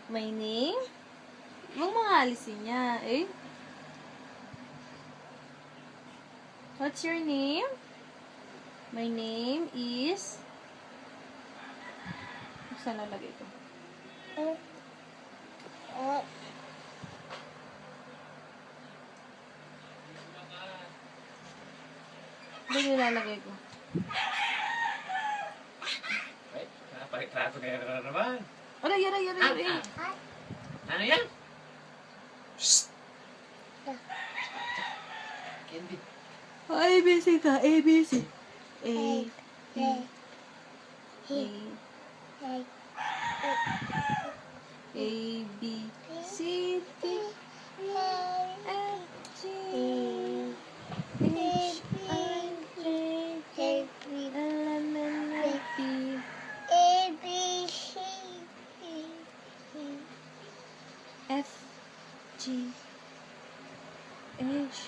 My name? Huwag mga alisin niya. Eh? What's your name? My name is... Saan lalagay ko? Doon nilalagay ko. Ay, napalitrato kayo na naman. Aray, aray, aray, aray. Ano yan? Shhh! Candy. ABC ka, ABC. A, B, A, A, B, C, D, F, G, H, I, J, K, L, M, N, O, P, F, G, H,